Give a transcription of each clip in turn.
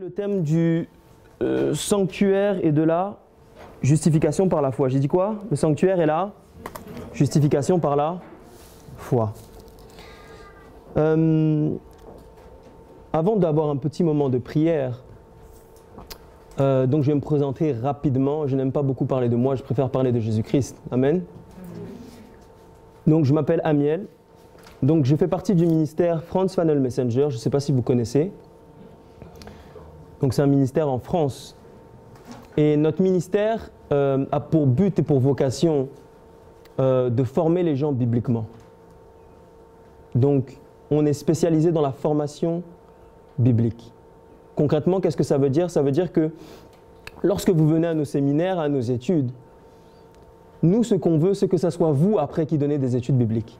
Le thème du sanctuaire et de la justification par la foi. J'ai dit quoi? Le sanctuaire et la justification par la foi. Avant d'avoir un petit moment de prière, donc je vais me présenter rapidement. Je n'aime pas beaucoup parler de moi, je préfère parler de Jésus-Christ. Amen. Donc je m'appelle Amiel. Donc je fais partie du ministère Franz Funnel Messenger. Je ne sais pas si vous connaissez. Donc c'est un ministère en France. Et notre ministère a pour but et pour vocation de former les gens bibliquement. Donc on est spécialisé dans la formation biblique. Concrètement, qu'est-ce que ça veut dire? Ça veut dire que lorsque vous venez à nos séminaires, à nos études, nous, ce qu'on veut, c'est que ce soit vous, après, qui donnez des études bibliques.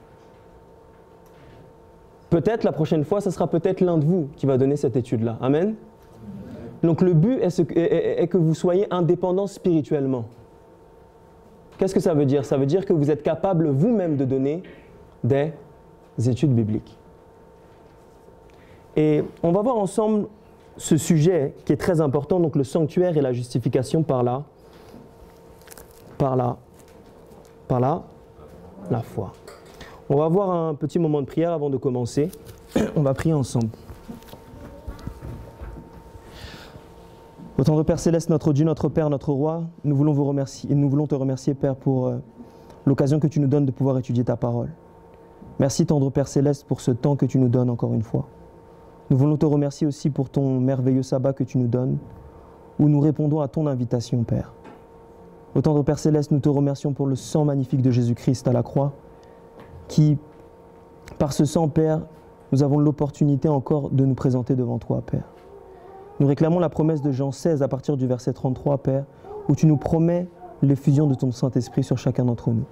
Peut-être, la prochaine fois, ce sera peut-être l'un de vous qui va donner cette étude-là. Amen. Donc, le but est que vous soyez indépendants spirituellement. Qu'est-ce que ça veut dire? Ça veut dire que vous êtes capable vous-même de donner des études bibliques. Et on va voir ensemble ce sujet qui est très important, donc le sanctuaire et la justification par la foi. On va avoir un petit moment de prière avant de commencer. On va prier ensemble. Ô tendre Père Céleste, notre Dieu, notre Père, notre Roi, nous voulons vous remercier et nous voulons te remercier, Père, pour l'occasion que tu nous donnes de pouvoir étudier ta parole. Merci, tendre Père Céleste, pour ce temps que tu nous donnes encore une fois. Nous voulons te remercier aussi pour ton merveilleux sabbat que tu nous donnes, où nous répondons à ton invitation, Père. Ô tendre Père Céleste, nous te remercions pour le sang magnifique de Jésus-Christ à la croix, qui, par ce sang, Père, nous avons l'opportunité encore de nous présenter devant toi, Père. Nous réclamons la promesse de Jean 16 à partir du verset 33, Père, où tu nous promets l'effusion de ton Saint-Esprit sur chacun d'entre nous.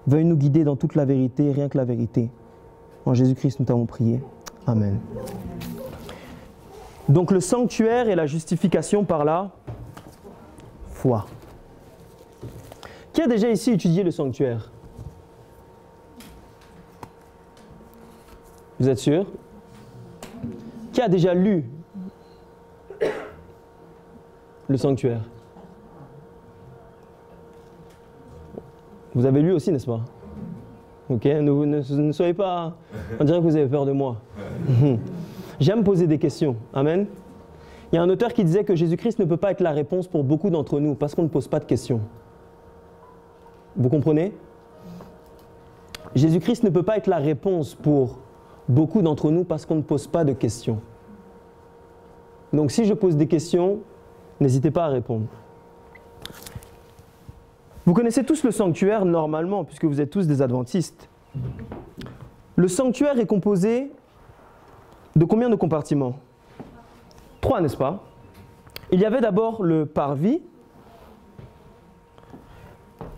Veuille nous guider dans toute la vérité, rien que la vérité. En Jésus-Christ, nous t'avons prié. Amen. Donc le sanctuaire et la justification par la foi. Qui a déjà ici étudié le sanctuaire? Vous êtes sûr? Qui a déjà lu le sanctuaire? Vous avez lu aussi, n'est-ce pas? Ok, ne soyez pas... On dirait que vous avez peur de moi. J'aime poser des questions. Amen. Il y a un auteur qui disait que Jésus-Christ ne peut pas être la réponse pour beaucoup d'entre nous parce qu'on ne pose pas de questions. Vous comprenez? Jésus-Christ ne peut pas être la réponse pour beaucoup d'entre nous parce qu'on ne pose pas de questions. Donc si je pose des questions, n'hésitez pas à répondre. Vous connaissez tous le sanctuaire normalement, puisque vous êtes tous des adventistes. Le sanctuaire est composé de combien de compartiments? 3, n'est-ce pas? Il y avait d'abord le parvis.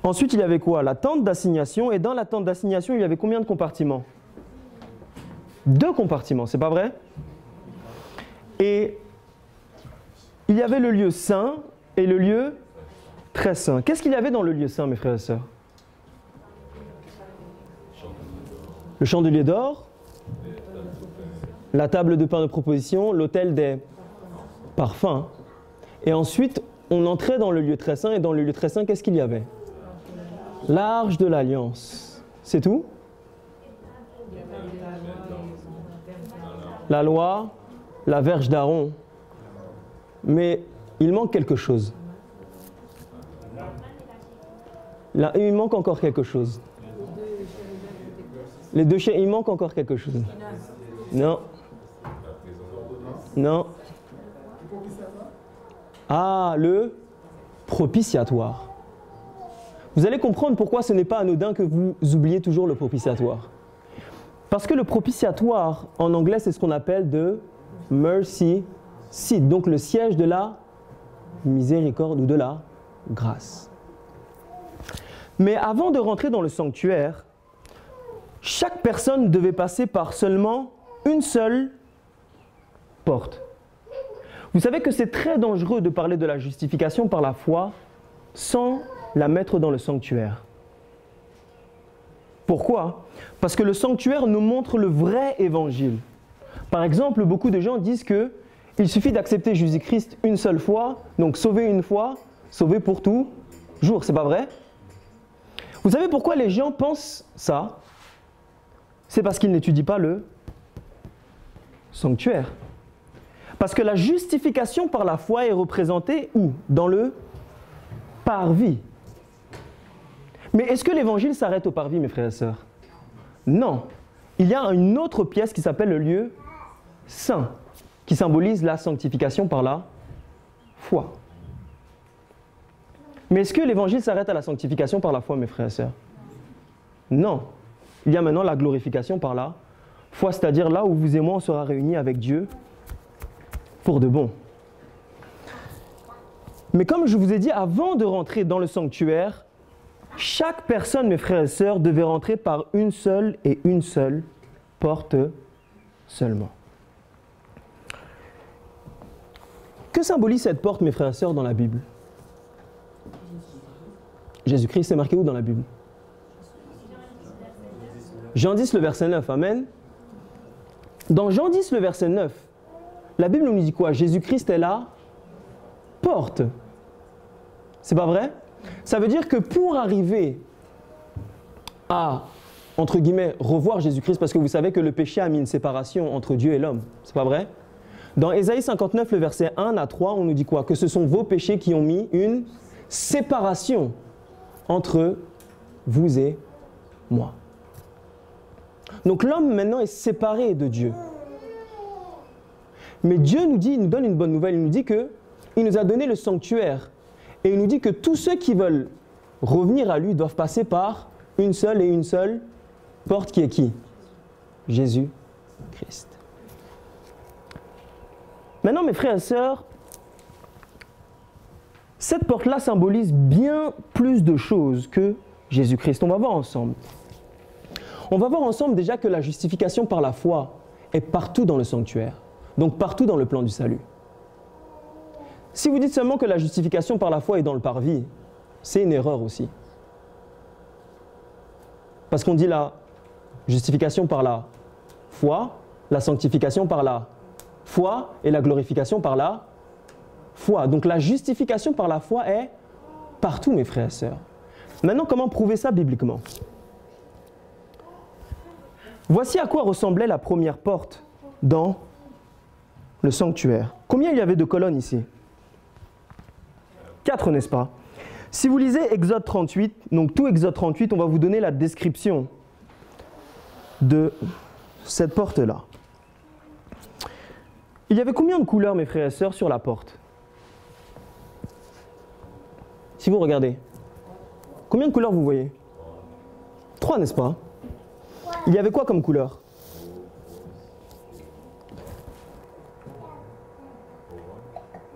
Ensuite, il y avait quoi? La tente d'assignation. Et dans la tente d'assignation, il y avait combien de compartiments? 2 compartiments, c'est pas vrai? Et il y avait le lieu saint et le lieu très saint. Qu'est-ce qu'il y avait dans le lieu saint, mes frères et sœurs? Le chandelier d'or, la table de pain de proposition, l'autel des parfums. Et ensuite, on entrait dans le lieu très saint. Et dans le lieu très saint, qu'est-ce qu'il y avait? L'arche de l'alliance. C'est tout? La loi, la verge d'Aaron. Mais il manque quelque chose. Là, il manque encore quelque chose. Les 2 chiens, il manque encore quelque chose. Non. Non. Ah, le propitiatoire. Vous allez comprendre pourquoi ce n'est pas anodin que vous oubliez toujours le propitiatoire. Parce que le propitiatoire, en anglais, c'est ce qu'on appelle de mercy seat, donc le siège de la miséricorde ou de la grâce. Mais avant de rentrer dans le sanctuaire, chaque personne devait passer par seulement une seule porte. Vous savez que c'est très dangereux de parler de la justification par la foi sans la mettre dans le sanctuaire. Pourquoi? Parce que le sanctuaire nous montre le vrai évangile. Par exemple, beaucoup de gens disent que Il suffit d'accepter Jésus-Christ une seule fois, donc sauvé une fois, sauvé pour toujours, c'est pas vrai? Vous savez pourquoi les gens pensent ça? C'est parce qu'ils n'étudient pas le sanctuaire. Parce que la justification par la foi est représentée où? Dans le parvis. Mais est-ce que l'évangile s'arrête au parvis, mes frères et sœurs? Non. Il y a une autre pièce qui s'appelle le lieu saint, qui symbolise la sanctification par la foi. Mais est-ce que l'évangile s'arrête à la sanctification par la foi, mes frères et sœurs? Non. Il y a maintenant la glorification par la foi, c'est-à-dire là où vous et moi on sera réunis avec Dieu pour de bon. Mais comme je vous ai dit, avant de rentrer dans le sanctuaire, chaque personne, mes frères et sœurs, devait rentrer par une seule porte seulement. Que symbolise cette porte, mes frères et sœurs, dans la Bible? Jésus-Christ, c'est marqué où dans la Bible? Jean 10, le verset 9, amen. Dans Jean 10, le verset 9, la Bible nous dit quoi? Jésus-Christ est la porte. C'est pas vrai? Ça veut dire que pour arriver à, entre guillemets, revoir Jésus-Christ, parce que vous savez que le péché a mis une séparation entre Dieu et l'homme, c'est pas vrai? Dans Ésaïe 59, le verset 1 à 3, on nous dit quoi? Que ce sont vos péchés qui ont mis une séparation entre vous et moi. Donc l'homme maintenant est séparé de Dieu. Mais Dieu nous dit, il nous donne une bonne nouvelle, il nous dit qu'il nous a donné le sanctuaire. Et il nous dit que tous ceux qui veulent revenir à lui doivent passer par une seule porte qui est qui? Jésus-Christ. Maintenant, mes frères et sœurs, cette porte-là symbolise bien plus de choses que Jésus-Christ. On va voir ensemble. On va voir ensemble déjà que la justification par la foi est partout dans le sanctuaire, donc partout dans le plan du salut. Si vous dites seulement que la justification par la foi est dans le parvis, c'est une erreur aussi. Parce qu'on dit la justification par la foi, la sanctification par la foi et la glorification par la foi. Donc la justification par la foi est partout, mes frères et sœurs. Maintenant, comment prouver ça bibliquement? Voici à quoi ressemblait la première porte dans le sanctuaire. Combien il y avait de colonnes ici? 4, n'est-ce pas? Si vous lisez Exode 38, donc tout Exode 38, on va vous donner la description de cette porte-là. Il y avait combien de couleurs, mes frères et sœurs, sur la porte? Si vous regardez, combien de couleurs vous voyez? 3, n'est-ce pas? Il y avait quoi comme couleur?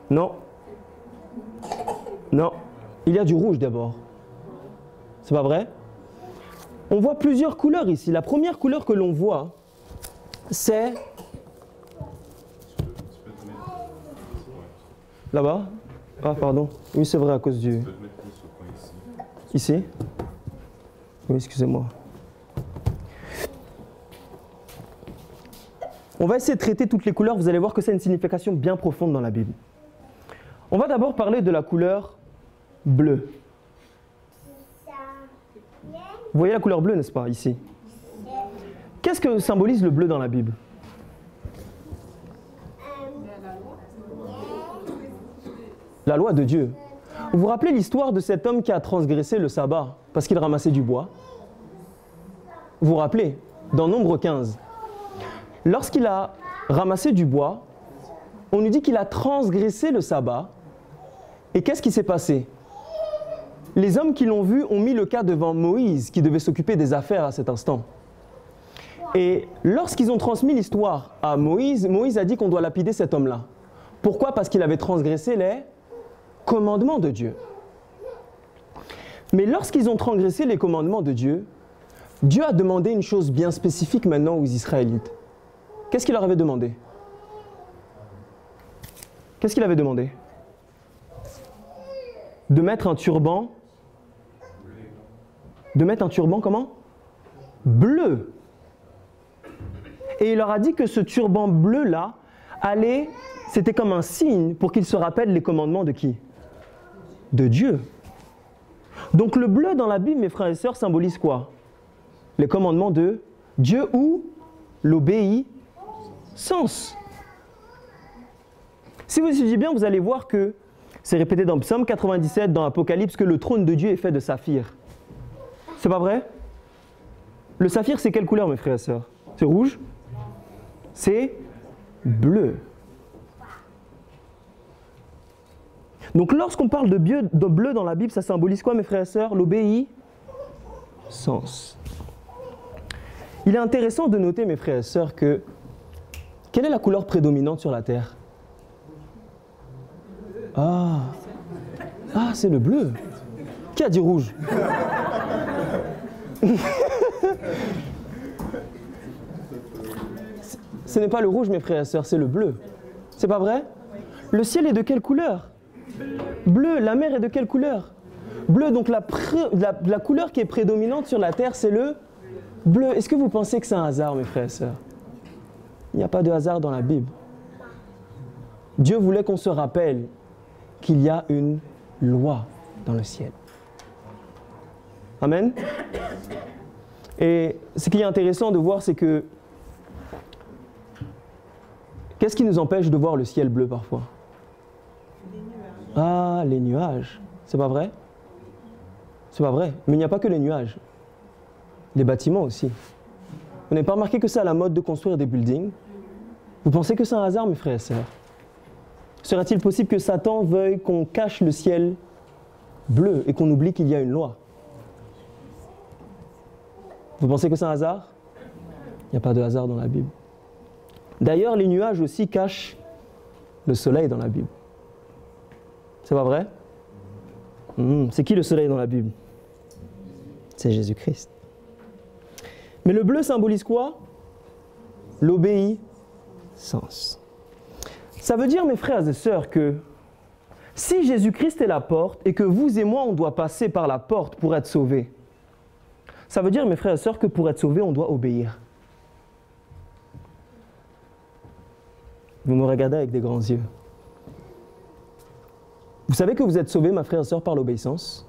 Non. Non. Il y a du rouge d'abord. C'est pas vrai? On voit plusieurs couleurs ici. La première couleur que l'on voit, c'est... Là-bas? Ah, pardon. Oui, c'est vrai, à cause du... Ici? Oui, excusez-moi. On va essayer de traiter toutes les couleurs. Vous allez voir que ça a une signification bien profonde dans la Bible. On va d'abord parler de la couleur bleue. Vous voyez la couleur bleue, n'est-ce pas, ici? Qu'est-ce que symbolise le bleu dans la Bible? La loi de Dieu. Vous vous rappelez l'histoire de cet homme qui a transgressé le sabbat parce qu'il ramassait du bois? Vous vous rappelez? Dans Nombre 15. Lorsqu'il a ramassé du bois, on nous dit qu'il a transgressé le sabbat. Et qu'est-ce qui s'est passé? Les hommes qui l'ont vu ont mis le cas devant Moïse, qui devait s'occuper des affaires à cet instant. Et lorsqu'ils ont transmis l'histoire à Moïse, Moïse a dit qu'on doit lapider cet homme-là. Pourquoi? Parce qu'il avait transgressé les commandements de Dieu. Mais lorsqu'ils ont transgressé les commandements de Dieu, Dieu a demandé une chose bien spécifique maintenant aux Israélites. Qu'est-ce qu'il leur avait demandé? Qu'est-ce qu'il avait demandé? De mettre un turban. De mettre un turban comment? Bleu. Et il leur a dit que ce turban bleu-là allait c'était comme un signe pour qu'il se rappelle les commandements de qui? De Dieu. Donc le bleu dans la Bible, mes frères et sœurs, symbolise quoi? Les commandements de Dieu ou l'obéissance. Si vous étudiez bien, vous allez voir que c'est répété dans Psaume 97, dans Apocalypse, que le trône de Dieu est fait de saphir. C'est pas vrai? Le saphir, c'est quelle couleur, mes frères et sœurs? C'est rouge? C'est bleu. Donc lorsqu'on parle de bleu dans la Bible, ça symbolise quoi, mes frères et sœurs? L'obéissance. Il est intéressant de noter, mes frères et sœurs, que quelle est la couleur prédominante sur la terre? Ah, c'est le bleu. Qui a dit rouge? Ce n'est pas le rouge, mes frères et sœurs, c'est le bleu. C'est pas vrai? Le ciel est de quelle couleur? Bleu. La mer est de quelle couleur? Bleu. Donc la couleur qui est prédominante sur la terre, c'est le bleu. Est-ce que vous pensez que c'est un hasard, mes frères et sœurs? Il n'y a pas de hasard dans la Bible. Dieu voulait qu'on se rappelle qu'il y a une loi dans le ciel. Amen. Et ce qui est intéressant de voir, c'est que qu'est-ce qui nous empêche de voir le ciel bleu parfois? Ah, les nuages. C'est pas vrai? C'est pas vrai. Mais il n'y a pas que les nuages. Les bâtiments aussi. Vous n'avez pas remarqué que c'est à la mode de construire des buildings? Vous pensez que c'est un hasard, mes frères et sœurs? Serait-il possible que Satan veuille qu'on cache le ciel bleu et qu'on oublie qu'il y a une loi? Vous pensez que c'est un hasard? Il n'y a pas de hasard dans la Bible. D'ailleurs, les nuages aussi cachent le soleil dans la Bible. C'est pas vrai? C'est qui le soleil dans la Bible? C'est Jésus-Christ. Mais le bleu symbolise quoi? L'obéissance. Ça veut dire, mes frères et sœurs, que si Jésus-Christ est la porte et que vous et moi, on doit passer par la porte pour être sauvés, ça veut dire, mes frères et sœurs, que pour être sauvés, on doit obéir. Vous me regardez avec des grands yeux. Vous savez que vous êtes sauvés, ma frère et sœur, par l'obéissance?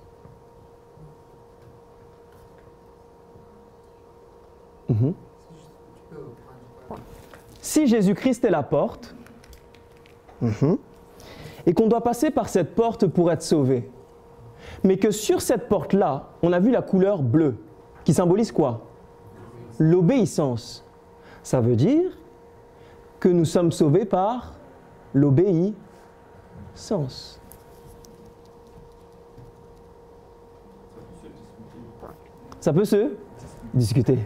Si Jésus-Christ est la porte, et qu'on doit passer par cette porte pour être sauvé, mais que sur cette porte-là, on a vu la couleur bleue, qui symbolise quoi? L'obéissance. Ça veut dire que nous sommes sauvés par l'obéissance. Ça peut se discuter.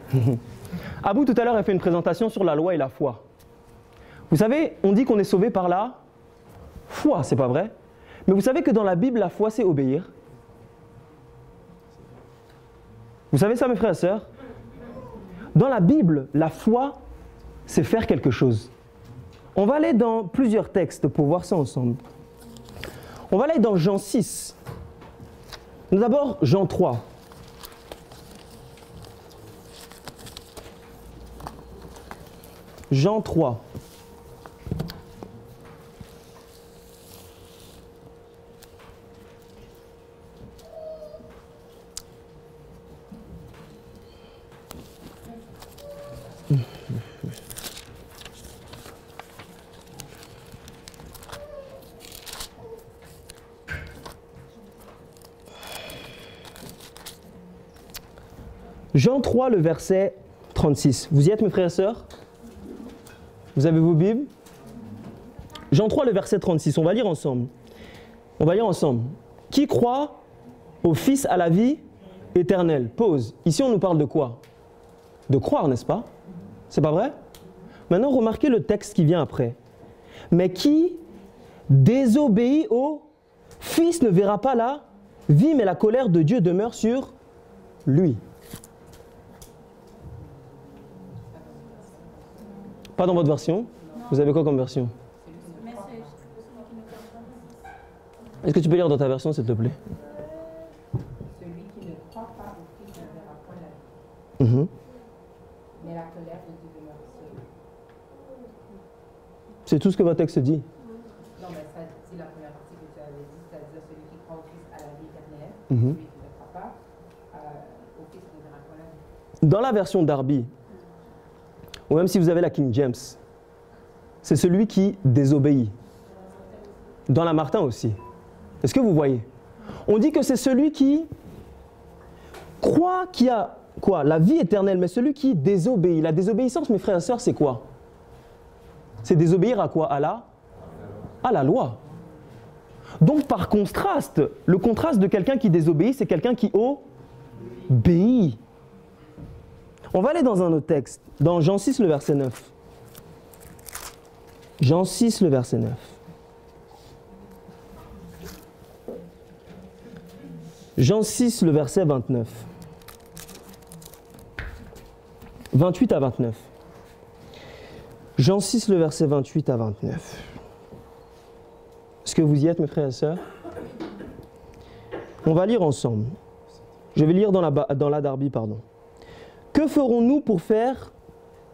Abou, tout à l'heure, a fait une présentation sur la loi et la foi. Vous savez, on dit qu'on est sauvé par la foi, c'est pas vrai? Mais vous savez que dans la Bible, la foi, c'est obéir. Vous savez ça, mes frères et sœurs? Dans la Bible, la foi, c'est faire quelque chose. On va aller dans plusieurs textes pour voir ça ensemble. On va aller dans Jean 6. D'abord, Jean 3. Jean 3. Jean 3, le verset 36. Vous y êtes, mes frères et sœurs? Vous avez vos Bibles? Jean 3, le verset 36. On va lire ensemble. On va lire ensemble. Qui croit au Fils à la vie éternelle? Pause. Ici, on nous parle de quoi? De croire, n'est-ce pas? C'est pas vrai? Maintenant, remarquez le texte qui vient après. Mais qui désobéit au Fils ne verra pas la vie, mais la colère de Dieu demeure sur lui. Pas dans votre version? Vous avez quoi comme version? Est-ce que tu peux lire dans ta version, s'il te plaît? Celui qui ne croit pas au Fils ne verra pas la vie. Mais la colère de Dieu demeure sur lui. C'est tout ce que votre texte dit. celui qui ne croit pas au Fils ne verra point la vie. Dans la version Darby, ou même si vous avez la King James, c'est celui qui désobéit. Dans la Martin aussi. Est-ce que vous voyez? On dit que c'est celui qui croit qu'il y a quoi? La vie éternelle, mais celui qui désobéit. La désobéissance, mes frères et sœurs, c'est quoi? C'est désobéir à quoi? À la loi. Donc par contraste, le contraste de quelqu'un qui désobéit, c'est quelqu'un qui obéit. On va aller dans un autre texte, dans Jean 6, le verset 9. Jean 6, le verset 9. Jean 6, le verset 29. 28 à 29. Jean 6, le verset 28 à 29. Est-ce que vous y êtes, mes frères et sœurs? On va lire ensemble. Je vais lire dans la Darby, pardon. Que ferons-nous pour faire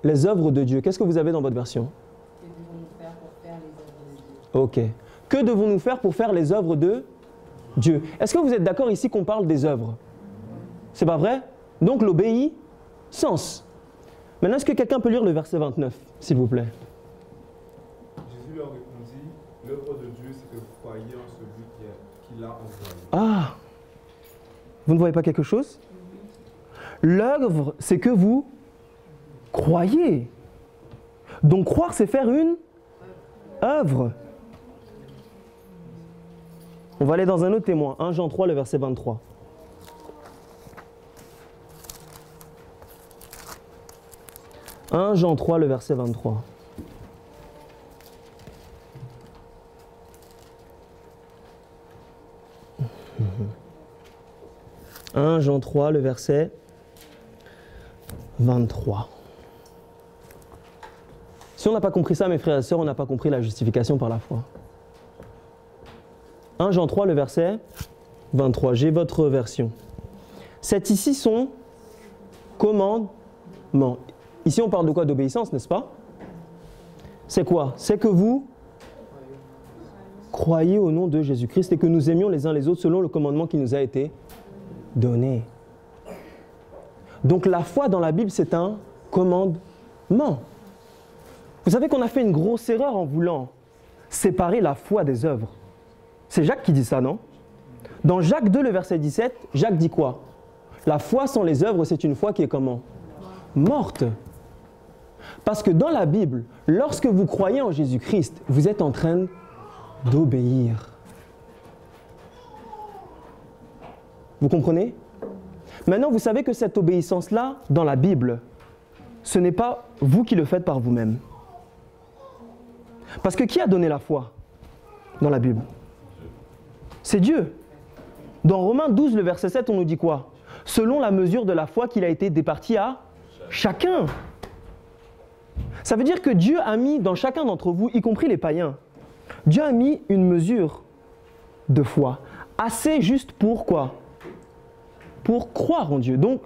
les œuvres de Dieu? Qu'est-ce que vous avez dans votre version? Que devons-nous faire pour faire les œuvres de Dieu? Ok. Que devons-nous faire pour faire les œuvres de Dieu? Est-ce que vous êtes d'accord ici qu'on parle des œuvres? C'est pas vrai? Donc l'obéissance. Maintenant, est-ce que quelqu'un peut lire le verset 29, s'il vous plaît? Jésus leur répondit, l'œuvre de Dieu, c'est que vous croyez en celui qui l'a envoyé. Ah! Vous ne voyez pas quelque chose? L'œuvre, c'est que vous croyez. Donc croire, c'est faire une œuvre. On va aller dans un autre témoin, 1 Jean 3, le verset 23. 1 Jean 3, le verset 23. « 1 Jean 3, le verset 23. » Si on n'a pas compris ça, mes frères et sœurs, on n'a pas compris la justification par la foi. 1 Jean 3, le verset 23. J'ai votre version. C'est ici son commandement. Ici, on parle de quoi? D'obéissance, n'est-ce pas? C'est quoi? C'est que vous croyez au nom de Jésus-Christ et que nous aimions les uns les autres selon le commandement qui nous a été donné. Donc la foi dans la Bible, c'est un commandement. Vous savez qu'on a fait une grosse erreur en voulant séparer la foi des œuvres. C'est Jacques qui dit ça, non? Dans Jacques 2, le verset 17, Jacques dit quoi? La foi sans les œuvres, c'est une foi qui est comment? Morte. Parce que dans la Bible, lorsque vous croyez en Jésus-Christ, vous êtes en train d'obéir. Vous comprenez? Maintenant, vous savez que cette obéissance-là, dans la Bible, ce n'est pas vous qui le faites par vous-même. Parce que qui a donné la foi dans la Bible? C'est Dieu. Dans Romains 12, le verset 7, on nous dit quoi? Selon la mesure de la foi qu'il a été départi à chacun. Ça veut dire que Dieu a mis dans chacun d'entre vous, y compris les païens, Dieu a mis une mesure de foi, assez juste pour quoi? Pour croire en Dieu. Donc,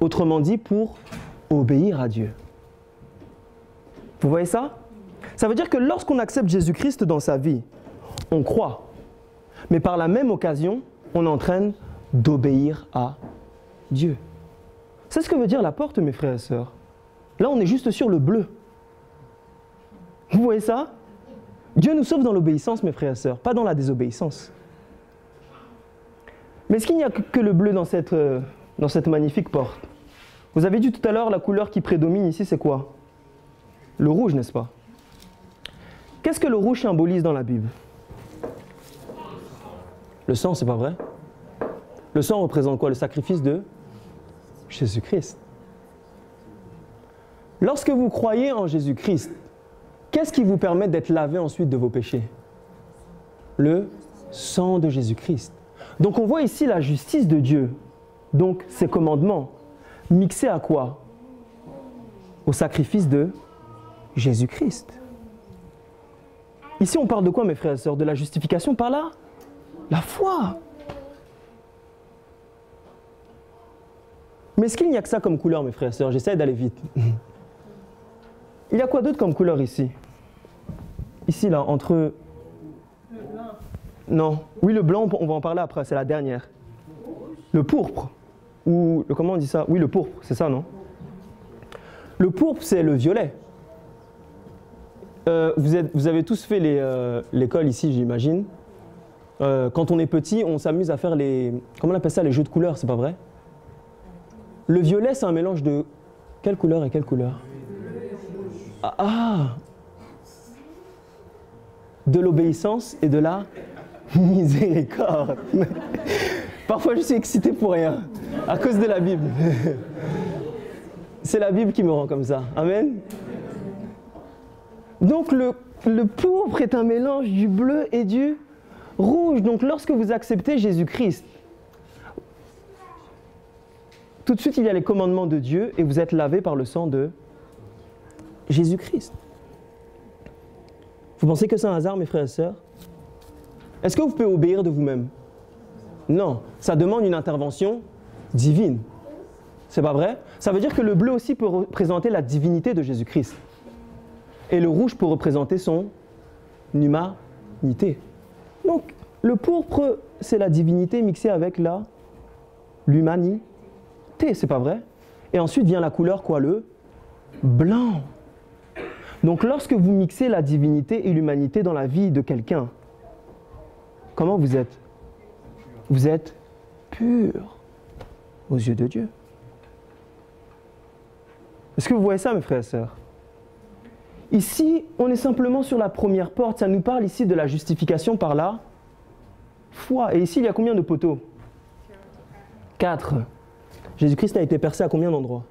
autrement dit, pour obéir à Dieu. Vous voyez ça? Ça veut dire que lorsqu'on accepte Jésus-Christ dans sa vie, on croit. Mais par la même occasion, on est en train d'obéir à Dieu. C'est ce que veut dire la porte, mes frères et sœurs. Là, on est juste sur le bleu. Vous voyez ça? Dieu nous sauve dans l'obéissance, mes frères et sœurs, pas dans la désobéissance. Mais est-ce qu'il n'y a que le bleu dans cette magnifique porte? Vous avez dit tout à l'heure, la couleur qui prédomine ici, c'est quoi? Le rouge, n'est-ce pas? Qu'est-ce que le rouge symbolise dans la Bible? Le sang, c'est pas vrai? Le sang représente quoi? Le sacrifice de Jésus-Christ. Lorsque vous croyez en Jésus-Christ, qu'est-ce qui vous permet d'être lavé ensuite de vos péchés? Le sang de Jésus-Christ. Donc on voit ici la justice de Dieu, donc ses commandements, mixés à quoi? Au sacrifice de Jésus-Christ. Ici on parle de quoi, mes frères et sœurs? De la justification par là? La foi. Mais est-ce qu'il n'y a que ça comme couleur, mes frères et sœurs? J'essaie d'aller vite. Il y a quoi d'autre comme couleur ici? Ici, là, entre... Non. Oui, le blanc, on va en parler après, c'est la dernière. Le pourpre. Ou, comment on dit ça? Oui, le pourpre, c'est ça, non? Le pourpre, c'est le violet. Vous avez tous fait l'école ici, j'imagine. Quand on est petit, on s'amuse à faire les... Comment on appelle ça? Les jeux de couleurs, c'est pas vrai? Le violet, c'est un mélange de... Quelle couleur et quelle couleur? Ah! De l'obéissance et de la miséricorde. Parfois, je suis excité pour rien, à cause de la Bible. C'est la Bible qui me rend comme ça. Amen. Donc, le pourpre est un mélange du bleu et du rouge. Donc, lorsque vous acceptez Jésus-Christ, tout de suite, il y a les commandements de Dieu et vous êtes lavé par le sang de Jésus-Christ. Vous pensez que c'est un hasard, mes frères et sœurs? Est-ce que vous pouvez obéir de vous-même? Non, ça demande une intervention divine. C'est pas vrai? Ça veut dire que le bleu aussi peut représenter la divinité de Jésus-Christ. Et le rouge peut représenter son humanité. Donc, le pourpre, c'est la divinité mixée avec l'humanité, c'est pas vrai? Et ensuite vient la couleur quoi? Le blanc. Donc, lorsque vous mixez la divinité et l'humanité dans la vie de quelqu'un, comment vous êtes? Vous êtes pur aux yeux de Dieu. Est-ce que vous voyez ça, mes frères et sœurs? Ici, on est simplement sur la première porte. Ça nous parle ici de la justification par la foi. Et ici, il y a combien de poteaux? 4. Jésus-Christ a été percé à combien d'endroits?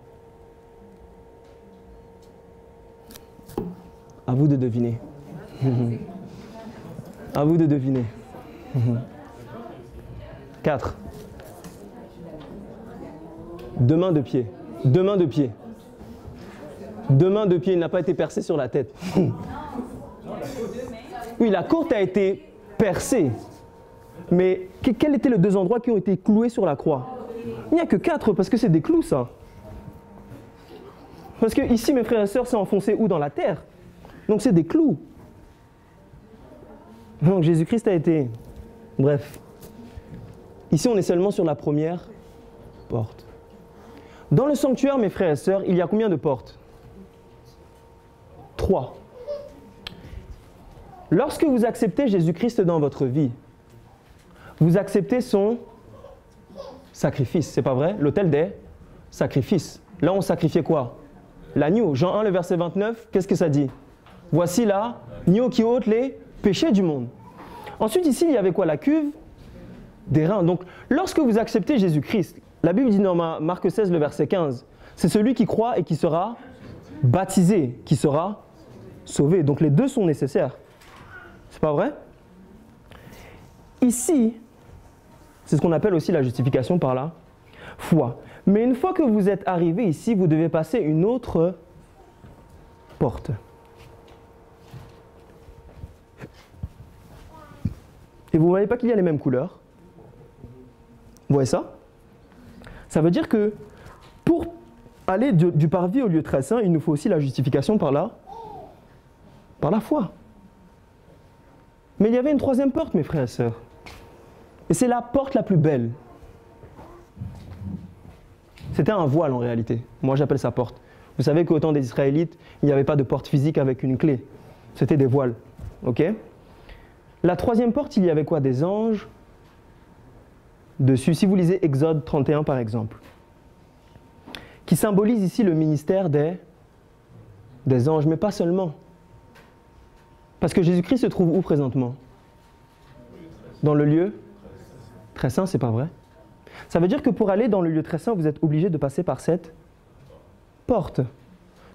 À vous de deviner. À vous de deviner. 4. 2 mains de pied. 2 mains de pied. 2 mains de pied, il n'a pas été percé sur la tête. Oui, la côte a été percée. Mais quels étaient les 2 endroits qui ont été cloués sur la croix? Il n'y a que 4 parce que c'est des clous, ça. Parce que ici, mes frères et sœurs, c'est enfoncé où? Dans la terre. Donc c'est des clous. Donc Jésus-Christ a été... Bref. Ici, on est seulement sur la première porte. Dans le sanctuaire, mes frères et sœurs, il y a combien de portes? 3. Lorsque vous acceptez Jésus-Christ dans votre vie, vous acceptez son sacrifice, c'est pas vrai? L'autel des sacrifices. Là, on sacrifiait quoi? L'agneau. Jean 1, le verset 29, qu'est-ce que ça dit? Voici l'agneau qui ôte les péchés du monde. Ensuite, ici, il y avait quoi? La cuve des reins. Donc, lorsque vous acceptez Jésus-Christ, la Bible dit dans Marc 16, le verset 15, c'est celui qui croit et qui sera baptisé, qui sera sauvé. Donc, les deux sont nécessaires. C'est pas vrai? Ici, c'est ce qu'on appelle aussi la justification par la foi. Mais une fois que vous êtes arrivé ici, vous devez passer une autre porte. Et vous ne voyez pas qu'il y a les mêmes couleurs? Vous voyez ça? Ça veut dire que pour aller du parvis au lieu très saint, il nous faut aussi la justification par la foi. Mais il y avait une troisième porte, mes frères et sœurs. Et c'est la porte la plus belle. C'était un voile en réalité. Moi j'appelle ça porte. Vous savez qu'au temps des Israélites, il n'y avait pas de porte physique avec une clé. C'était des voiles. Ok? La troisième porte, il y avait quoi? Des anges dessus. Si vous lisez Exode 31 par exemple, qui symbolise ici le ministère des anges, mais pas seulement. Parce que Jésus-Christ se trouve où présentement? Dans le lieu très saint, c'est pas vrai? Ça veut dire que pour aller dans le lieu très saint, vous êtes obligé de passer par cette porte.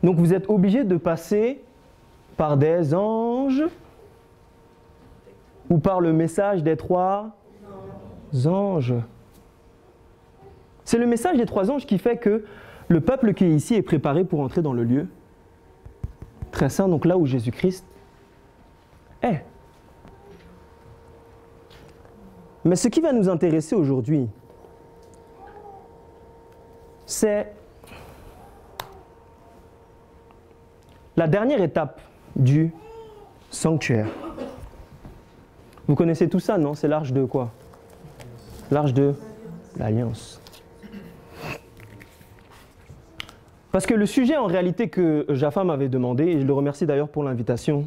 Donc vous êtes obligé de passer par des anges ou par le message des 3 anges. C'est le message des 3 anges qui fait que le peuple qui est ici est préparé pour entrer dans le lieu très saint, donc là où Jésus-Christ est. Mais ce qui va nous intéresser aujourd'hui, c'est la dernière étape du sanctuaire. Vous connaissez tout ça, non? C'est l'arche de quoi? L'arche de l'Alliance. Parce que le sujet en réalité que Jaffa m'avait demandé, et je le remercie d'ailleurs pour l'invitation,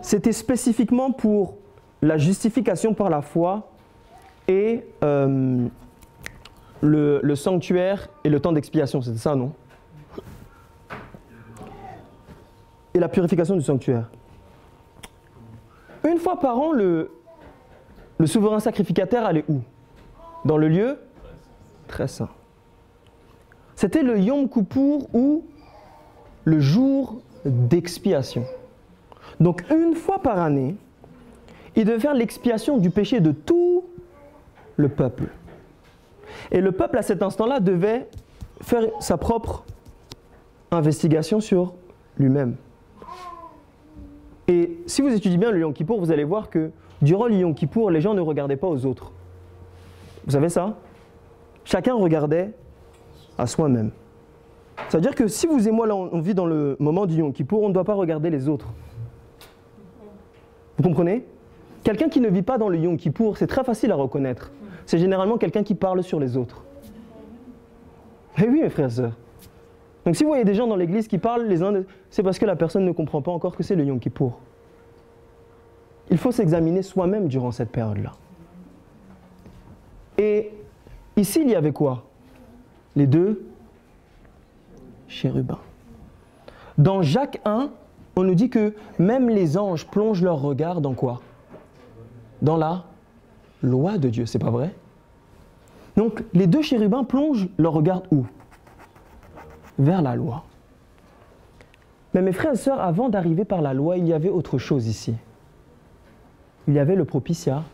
c'était spécifiquement pour la justification par la foi et le sanctuaire et le temps d'expiation, c'était ça, non? Et la purification du sanctuaire. Une fois par an, le souverain sacrificateur allait où? Dans le lieu très saint. C'était le Yom Kippour ou le jour d'expiation. Donc une fois par année, il devait faire l'expiation du péché de tout le peuple. Et le peuple à cet instant-là devait faire sa propre investigation sur lui-même. Et si vous étudiez bien le Yom Kippour, vous allez voir que durant le Yom Kippour, les gens ne regardaient pas aux autres. Vous savez ça? Chacun regardait à soi-même. Ça veut dire que si vous et moi, là, on vit dans le moment du Yom Kippour, on ne doit pas regarder les autres. Vous comprenez? Quelqu'un qui ne vit pas dans le Yom Kippour, c'est très facile à reconnaître. C'est généralement quelqu'un qui parle sur les autres. Eh oui, mes frères et sœurs. Donc si vous voyez des gens dans l'église qui parlent les uns, c'est parce que la personne ne comprend pas encore que c'est le Yom Kippour. Il faut s'examiner soi-même durant cette période-là. Et ici, il y avait quoi? Les deux chérubins. Dans Jacques 1, on nous dit que même les anges plongent leur regard dans quoi? Dans la loi de Dieu, c'est pas vrai? Donc, les deux chérubins plongent leur regard où? Vers la loi. Mais mes frères et sœurs, avant d'arriver par la loi, il y avait autre chose ici. Il y avait le propitiatoire.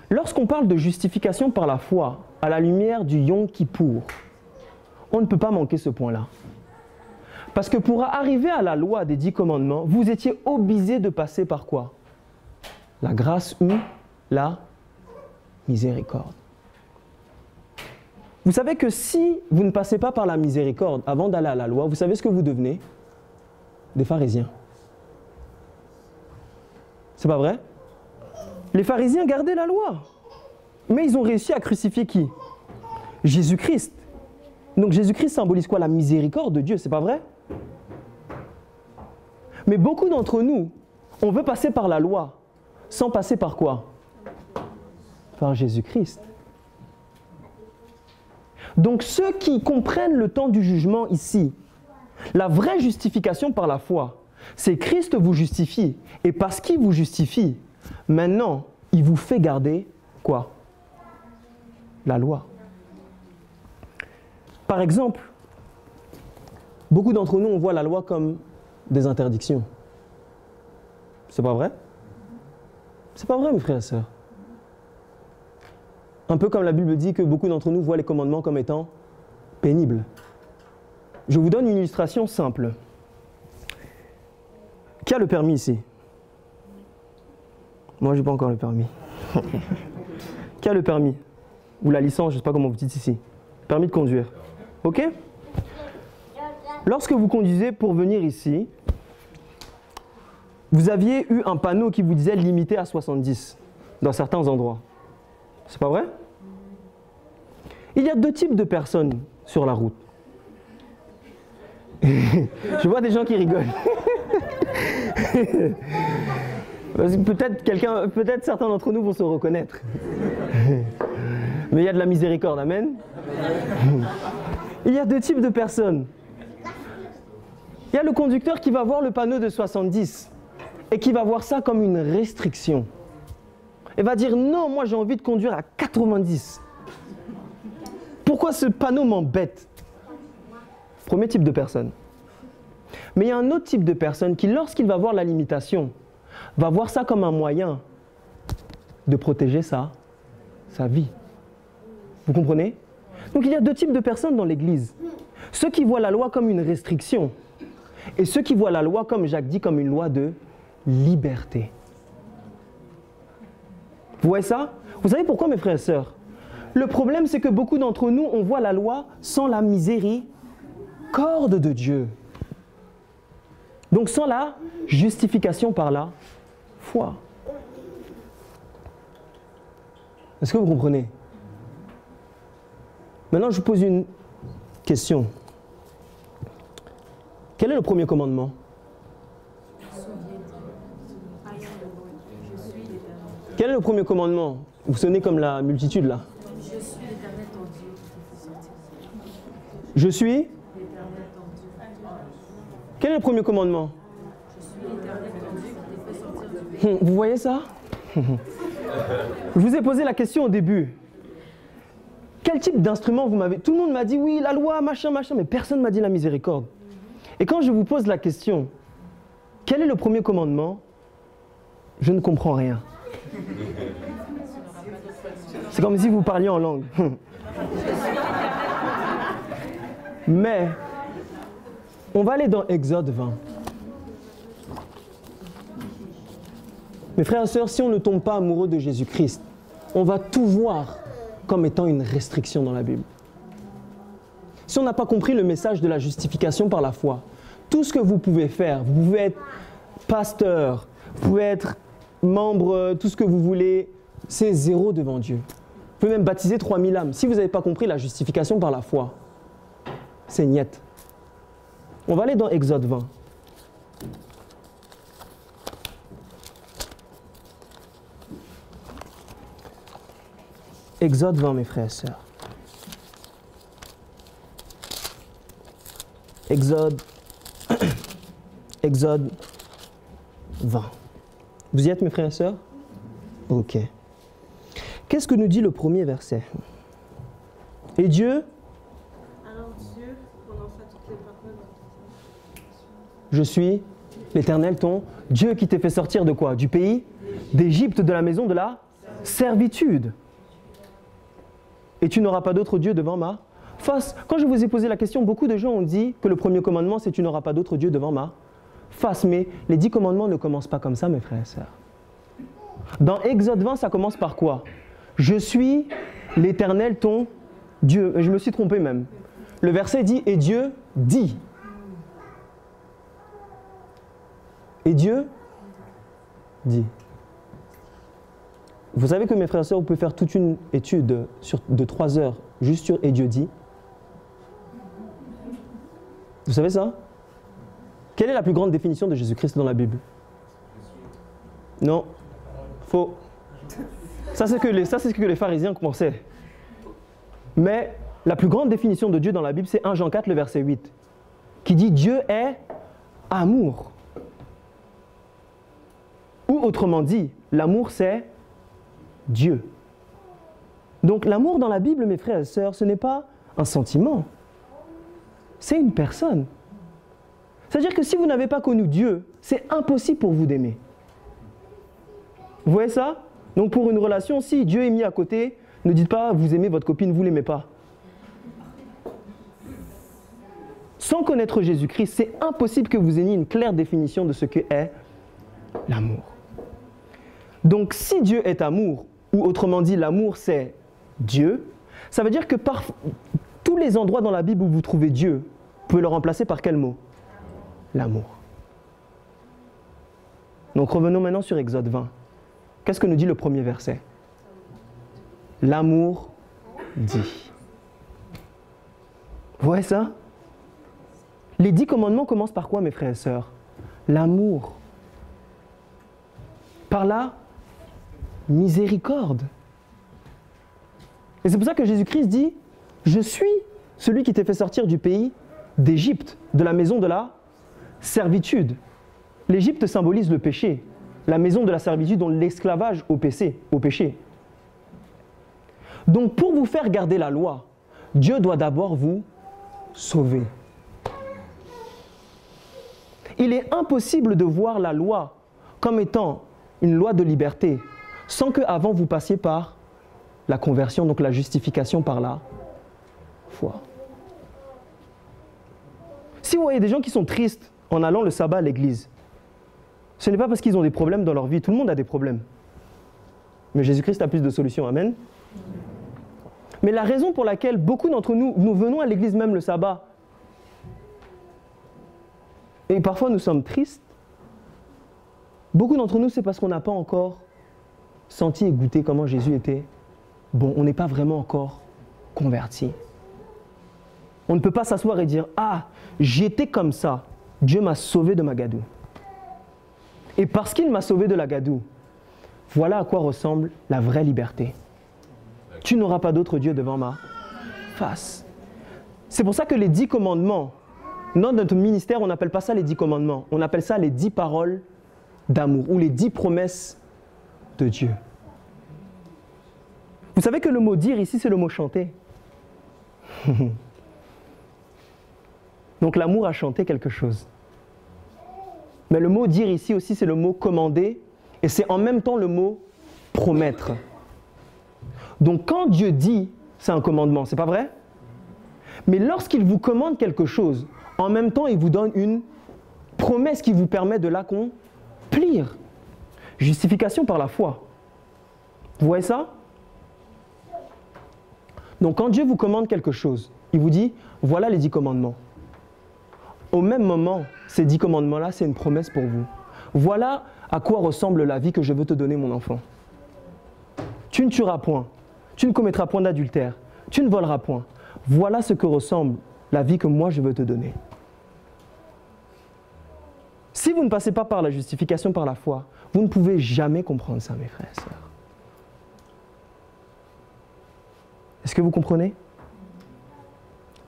Lorsqu'on parle de justification par la foi, à la lumière du Yom Kippour, on ne peut pas manquer ce point-là. Parce que pour arriver à la loi des 10 commandements, vous étiez obligé de passer par quoi? La grâce ou la miséricorde. Vous savez que si vous ne passez pas par la miséricorde avant d'aller à la loi, vous savez ce que vous devenez? Des pharisiens. C'est pas vrai? Les pharisiens gardaient la loi. Mais ils ont réussi à crucifier qui? Jésus-Christ. Donc Jésus-Christ symbolise quoi? La miséricorde de Dieu, c'est pas vrai? Mais beaucoup d'entre nous, on veut passer par la loi, sans passer par quoi? Par Jésus-Christ. Donc ceux qui comprennent le temps du jugement ici, la vraie justification par la foi, c'est Christ vous justifie. Et parce qu'il vous justifie, maintenant, il vous fait garder quoi? La loi. Par exemple, beaucoup d'entre nous, on voit la loi comme des interdictions. C'est pas vrai? C'est pas vrai, mes frères et sœurs. Un peu comme la Bible dit que beaucoup d'entre nous voient les commandements comme étant pénibles. Je vous donne une illustration simple. Qui a le permis ici? Moi, je n'ai pas encore le permis. Qui a le permis? Ou la licence, je ne sais pas comment vous dites ici. Permis de conduire. Ok? Lorsque vous conduisez pour venir ici, vous aviez eu un panneau qui vous disait limité à 70 dans certains endroits. C'est pas vrai? Il y a deux types de personnes sur la route. Je vois des gens qui rigolent. Peut-être certains d'entre nous vont se reconnaître. Mais il y a de la miséricorde, amen. Il y a deux types de personnes. Il y a le conducteur qui va voir le panneau de 70 et qui va voir ça comme une restriction. Et va dire non, moi j'ai envie de conduire à 90. Pourquoi ce panneau m'embête? Premier type de personne. Mais il y a un autre type de personne qui, lorsqu'il va voir la limitation, va voir ça comme un moyen de protéger sa vie. Vous comprenez? Donc il y a deux types de personnes dans l'Église. Ceux qui voient la loi comme une restriction et ceux qui voient la loi, comme Jacques dit, comme une loi de liberté. Vous voyez ça? Vous savez pourquoi, mes frères et sœurs? Le problème, c'est que beaucoup d'entre nous, on voit la loi sans la miséricorde de Dieu. Donc sans la justification par la foi. Est-ce que vous comprenez? Maintenant, je vous pose une question. Quel est le premier commandement? Quel est le premier commandement? Vous sonnez comme la multitude là. Je suis l'Éternel ton Dieu qui t'a fait sortir. Je suis? L'Éternel ton Dieu. Quel est le premier commandement? Je suis l'Éternel ton Dieu qui t'a fait sortir du pays. Vous voyez ça? Je vous ai posé la question au début. Quel type d'instrument vous m'avez... Tout le monde m'a dit oui, la loi, machin, machin, mais personne ne m'a dit la miséricorde. Et quand je vous pose la question, quel est le premier commandement? Je ne comprends rien. C'est comme si vous parliez en langue. Mais, on va aller dans Exode 20. Mes frères et sœurs, si on ne tombe pas amoureux de Jésus-Christ, on va tout voir comme étant une restriction dans la Bible. Si on n'a pas compris le message de la justification par la foi, tout ce que vous pouvez faire, vous pouvez être pasteur, vous pouvez être membre, tout ce que vous voulez, c'est zéro devant Dieu. Vous pouvez même baptiser 3000 âmes. Si vous n'avez pas compris la justification par la foi, c'est niette. On va aller dans Exode 20. Exode 20, mes frères et sœurs. Exode 20. Vous y êtes, mes frères et sœurs? Ok. Qu'est-ce que nous dit le premier verset? Et Dieu? Alors Dieu prononça toutes les paroles. Je suis l'Éternel, ton Dieu qui t'ai fait sortir de quoi? Du pays d'Égypte, de la maison de la servitude. Et tu n'auras pas d'autre Dieu devant ma face. Quand je vous ai posé la question, beaucoup de gens ont dit que le premier commandement, c'est tu n'auras pas d'autre Dieu devant ma face. Mais les 10 commandements ne commencent pas comme ça, mes frères et sœurs. Dans Exode 20, ça commence par quoi? Je suis l'Éternel, ton Dieu. Je me suis trompé même. Le verset dit, et Dieu dit. Et Dieu dit. Vous savez que mes frères et sœurs, vous pouvez faire toute une étude de 3 heures juste sur « Et Dieu dit ». Vous savez ça? Quelle est la plus grande définition de Jésus-Christ dans la Bible? Non, faux. Ça, c'est ce que les pharisiens pensaient. Mais la plus grande définition de Dieu dans la Bible, c'est 1 Jean 4, le verset 8, qui dit « Dieu est amour ». Ou autrement dit, l'amour c'est Dieu. Donc l'amour dans la Bible, mes frères et sœurs, ce n'est pas un sentiment, c'est une personne. C'est-à-dire que si vous n'avez pas connu Dieu, c'est impossible pour vous d'aimer. Vous voyez ça? Donc pour une relation, si Dieu est mis à côté, ne dites pas vous aimez votre copine, vous ne l'aimez pas. Sans connaître Jésus-Christ, c'est impossible que vous ayez une claire définition de ce que est l'amour. Donc si Dieu est amour, ou autrement dit l'amour c'est Dieu, ça veut dire que par tous les endroits dans la Bible où vous trouvez Dieu, vous pouvez le remplacer par quel mot? L'amour. Donc revenons maintenant sur Exode 20. Qu'est-ce que nous dit le premier verset? L'amour dit. Vous voyez ça? Les 10 commandements commencent par quoi, mes frères et sœurs? L'amour. Par la miséricorde. Et c'est pour ça que Jésus-Christ dit, je suis celui qui t'ai fait sortir du pays d'Égypte, de la maison de la servitude. L'Égypte symbolise le péché, la maison de la servitude, dont l'esclavage au péché. Donc pour vous faire garder la loi, Dieu doit d'abord vous sauver. Il est impossible de voir la loi comme étant une loi de liberté sans qu'avant vous passiez par la conversion, donc la justification par la foi. Si vous voyez des gens qui sont tristes en allant le sabbat à l'église, ce n'est pas parce qu'ils ont des problèmes dans leur vie, tout le monde a des problèmes. Mais Jésus-Christ a plus de solutions, amen. Mais la raison pour laquelle beaucoup d'entre nous, nous venons à l'église même le sabbat, Et parfois nous sommes tristes. Beaucoup d'entre nous, c'est parce qu'on n'a pas encore senti et goûté comment Jésus était bon. On n'est pas vraiment encore converti. On ne peut pas s'asseoir et dire « Ah, j'étais comme ça, Dieu m'a sauvé de ma gadoue. » Et parce qu'il m'a sauvé de la gadoue, voilà à quoi ressemble la vraie liberté. Tu n'auras pas d'autre Dieu devant ma face. C'est pour ça que les 10 commandements, dans notre ministère, on n'appelle pas ça les 10 commandements, on appelle ça les 10 paroles d'amour ou les 10 promesses de Dieu. Vous savez que le mot dire ici, c'est le mot chanter. Donc l'amour a chanté quelque chose. Mais le mot dire ici aussi, c'est le mot commander et c'est en même temps le mot promettre. Donc quand Dieu dit, c'est un commandement, c'est pas vrai? Mais lorsqu'il vous commande quelque chose, en même temps, il vous donne une promesse qui vous permet de l'accomplir. Justification par la foi. Vous voyez ça? Donc quand Dieu vous commande quelque chose, il vous dit, voilà les 10 commandements. Au même moment, ces 10 commandements-là, c'est une promesse pour vous. Voilà à quoi ressemble la vie que je veux te donner, mon enfant. Tu ne tueras point, tu ne commettras point d'adultère, tu ne voleras point. Voilà ce que ressemble la vie que moi je veux te donner. Si vous ne passez pas par la justification par la foi, vous ne pouvez jamais comprendre ça, mes frères et sœurs. Est-ce que vous comprenez?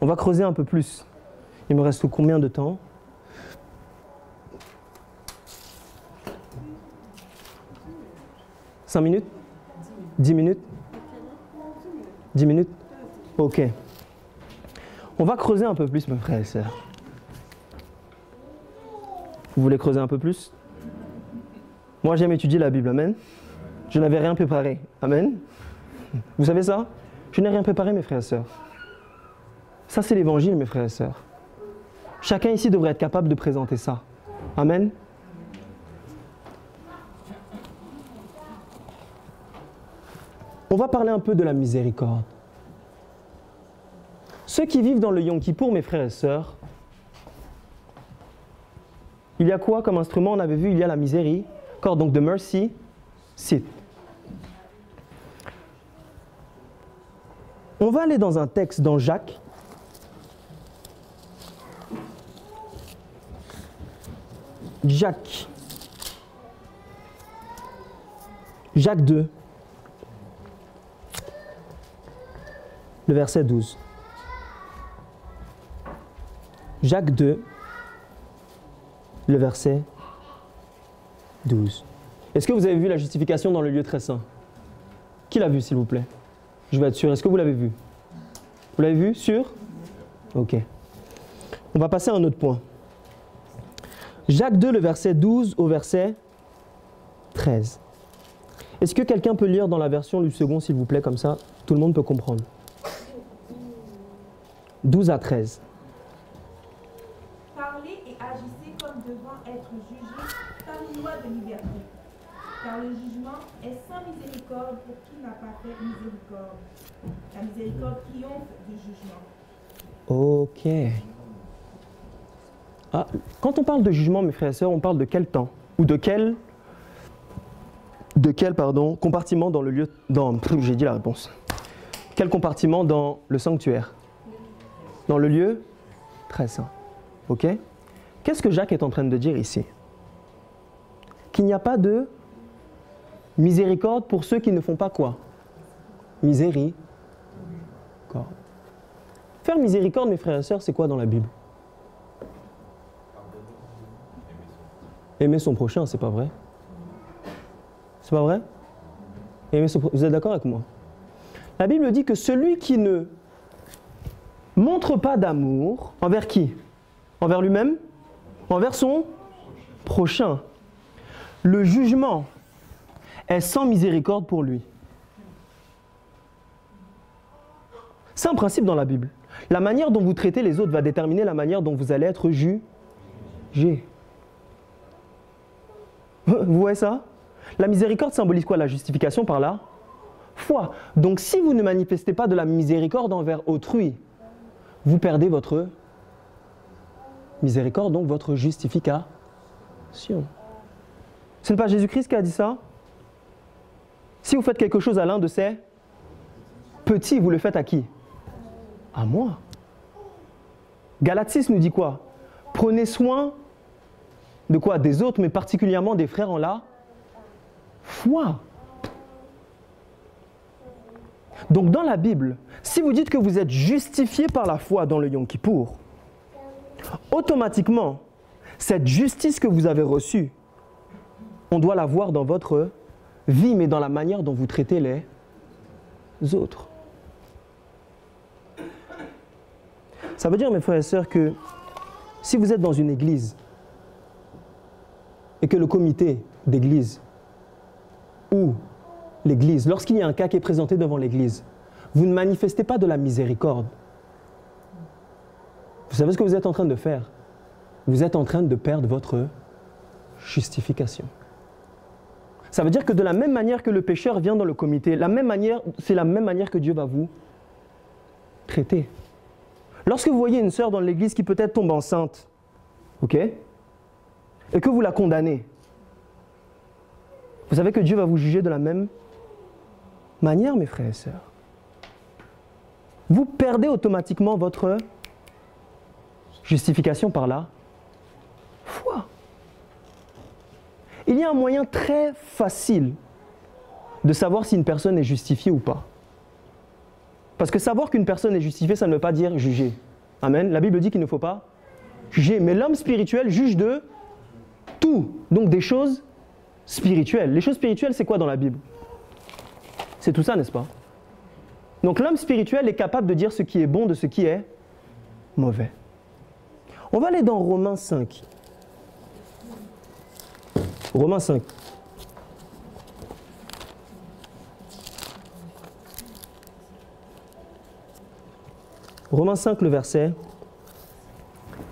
On va creuser un peu plus. Il me reste combien de temps? « 5 minutes? 10 minutes? 10 minutes? Ok. On va creuser un peu plus, mes frères et sœurs. Vous voulez creuser un peu plus? Moi, j'aime étudier la Bible, amen. Je n'avais rien préparé, amen. Vous savez ça? Je n'ai rien préparé, mes frères et sœurs. Ça, c'est l'évangile, mes frères et sœurs. Chacun ici devrait être capable de présenter ça. Amen. On va parler un peu de la miséricorde. Ceux qui vivent dans le Yom Kippour, mes frères et sœurs, il y a quoi comme instrument? On avait vu, il y a la miséricorde, donc the mercy seat. On va aller dans un texte dans Jacques. Jacques 2, le verset 12. Jacques 2, le verset 12. Est-ce que vous avez vu la justification dans le lieu très saint? Qui l'a vu, s'il vous plaît? Je vais être sûr. Est-ce que vous l'avez vu? Vous l'avez vu? Sûr? Ok. On va passer à un autre point. Jacques 2, le verset 12 au verset 13. Est-ce que quelqu'un peut lire dans la version du second, s'il vous plaît, comme ça, tout le monde peut comprendre? 12 à 13. Parlez et agissez comme devant être jugés par une loi de liberté. Car le jugement est sans miséricorde pour qui n'a pas fait miséricorde. La miséricorde triomphe du jugement. Ok. Ah, quand on parle de jugement, mes frères et sœurs, on parle de quel temps? Ou de quel compartiment dans le lieu... J'ai dit la réponse. Quel compartiment dans le sanctuaire? Dans le lieu très saint. Ok? Qu'est-ce que Jacques est en train de dire ici? Qu'il n'y a pas de miséricorde pour ceux qui ne font pas quoi? Miséricorde. Faire miséricorde, mes frères et sœurs, c'est quoi dans la Bible? Aimer son prochain, c'est pas vrai? C'est pas vrai? Vous êtes d'accord avec moi? La Bible dit que celui qui ne montre pas d'amour, envers qui? Envers lui-même? Envers son prochain. Le jugement est sans miséricorde pour lui. C'est un principe dans la Bible. La manière dont vous traitez les autres va déterminer la manière dont vous allez être jugé. Vous voyez ça? La miséricorde symbolise quoi? La justification par la foi. Donc si vous ne manifestez pas de la miséricorde envers autrui, vous perdez votre miséricorde, donc votre justification. Ce n'est pas Jésus-Christ qui a dit ça? Si vous faites quelque chose à l'un de ces petits, vous le faites à qui? À moi. Galates 6 nous dit quoi? Prenez soin de quoi? Des autres, mais particulièrement des frères en la foi. Donc dans la Bible, si vous dites que vous êtes justifié par la foi dans le Yom Kippour, automatiquement, cette justice que vous avez reçue, on doit la voir dans votre vie, mais dans la manière dont vous traitez les autres. Ça veut dire, mes frères et sœurs, que si vous êtes dans une église et que le comité d'église ou l'église, lorsqu'il y a un cas qui est présenté devant l'église, vous ne manifestez pas de la miséricorde, vous savez ce que vous êtes en train de faire? Vous êtes en train de perdre votre justification. Ça veut dire que de la même manière que le pécheur vient dans le comité, c'est la même manière que Dieu va vous traiter. Lorsque vous voyez une sœur dans l'église qui peut-être tombe enceinte, ok, et que vous la condamnez, vous savez que Dieu va vous juger de la même manière, mes frères et sœurs. Vous perdez automatiquement votre justification par la foi. Il y a un moyen très facile de savoir si une personne est justifiée ou pas. Parce que savoir qu'une personne est justifiée, ça ne veut pas dire juger. Amen. La Bible dit qu'il ne faut pas juger. Mais l'homme spirituel juge de tout. Donc des choses spirituelles. Les choses spirituelles, c'est quoi dans la Bible? C'est tout ça, n'est-ce pas? Donc l'homme spirituel est capable de dire ce qui est bon de ce qui est mauvais. On va aller dans Romains 5. Romains 5. Romains 5, le verset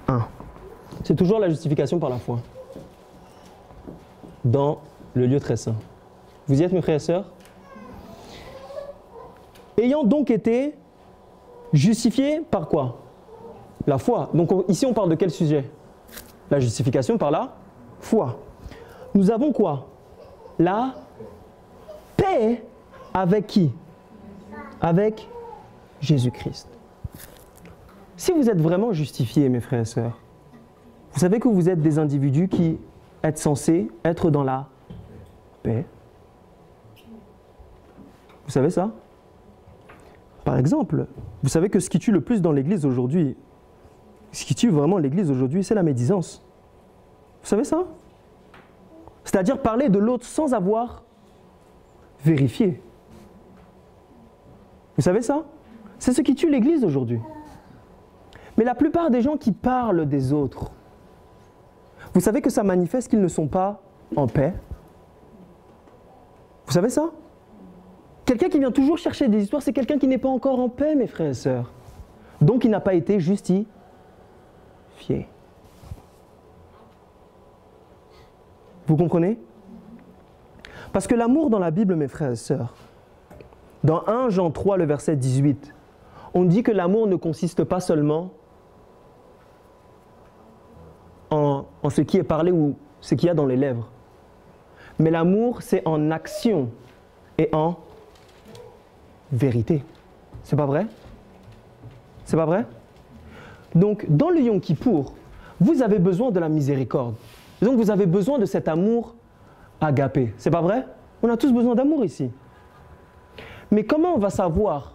1. C'est toujours la justification par la foi. Dans le lieu très saint. Vous y êtes, mes frères et sœurs? Ayant donc été justifiés par quoi? La foi. Donc ici, on parle de quel sujet? La justification par la foi. Nous avons quoi? La paix avec qui? Avec Jésus-Christ. Si vous êtes vraiment justifiés, mes frères et sœurs, vous savez que vous êtes des individus qui êtes censés être dans la paix. Vous savez ça? Par exemple, vous savez que ce qui tue le plus dans l'Église aujourd'hui, ce qui tue vraiment l'Église aujourd'hui, c'est la médisance. Vous savez ça? C'est-à-dire parler de l'autre sans avoir vérifié. Vous savez ça? C'est ce qui tue l'Église aujourd'hui. Mais la plupart des gens qui parlent des autres, vous savez que ça manifeste qu'ils ne sont pas en paix. Vous savez ça? Quelqu'un qui vient toujours chercher des histoires, c'est quelqu'un qui n'est pas encore en paix, mes frères et sœurs. Donc il n'a pas été justifié. Vous comprenez? Parce que l'amour dans la Bible, mes frères et sœurs, dans 1 Jean 3, le verset 18, on dit que l'amour ne consiste pas seulement en ce qui est parlé ou ce qu'il y a dans les lèvres. Mais l'amour, c'est en action et en vérité. C'est pas vrai? C'est pas vrai? Donc, dans le Yom Kippour, vous avez besoin de la miséricorde. Donc, vous avez besoin de cet amour agapé. C'est pas vrai? On a tous besoin d'amour ici. Mais comment on va savoir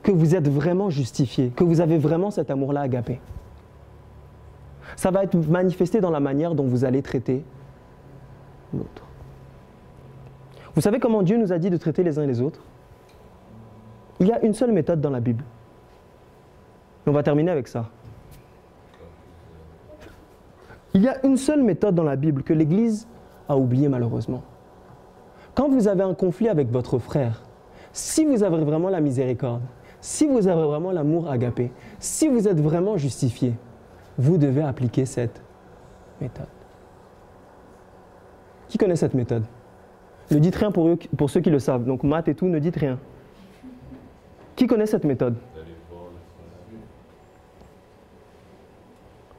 que vous êtes vraiment justifié, que vous avez vraiment cet amour-là agapé? Ça va être manifesté dans la manière dont vous allez traiter l'autre. Vous savez comment Dieu nous a dit de traiter les uns et les autres? Il y a une seule méthode dans la Bible. On va terminer avec ça. Il y a une seule méthode dans la Bible que l'Église a oubliée malheureusement. Quand vous avez un conflit avec votre frère, si vous avez vraiment la miséricorde, si vous avez vraiment l'amour agapé, si vous êtes vraiment justifié, vous devez appliquer cette méthode. Qui connaît cette méthode? Ne dites rien pour ceux qui le savent. Donc maths et tout, ne dites rien. Qui connaît cette méthode?